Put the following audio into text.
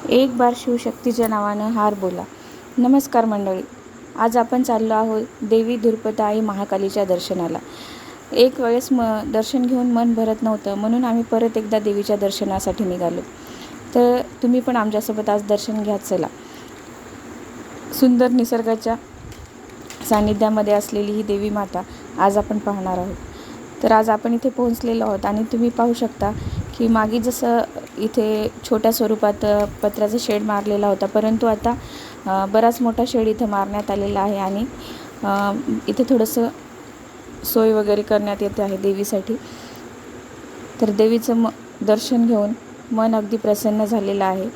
एक बार शिवशक्तीच्या नावानं हार बोला. नमस्कार मंडळी, आज आपण चाललो आहोत देवी धुरपताई महाकालीच्या दर्शनाला. एक वेळेस दर्शन घेऊन मन भरत नव्हतं, म्हणून आम्ही परत एकदा देवीच्या दर्शनासाठी निघालो. तर तुम्ही पण आमच्यासोबत आज दर्शन घ्या. चला. सुंदर निसर्गाच्या सानिध्यामध्ये असलेली ही देवी माता आज आपण पाहणार आहोत. तर आज आपण इथे पोहोचलेलो आहोत आणि तुम्ही पाहू शकता की मागे जसं इथे छोट्या स्वरूपात पत्र्याचा शेड मारलेला होता, परंतु आता बराच मोठा शेड इथं मारण्यात आलेला आहे आणि इथे थोडंसं सोय वगैरे करण्यात येते आहे देवीसाठी. तर देवीचं दर्शन घेऊन मन अगदी प्रसन्न झालेलं आहे.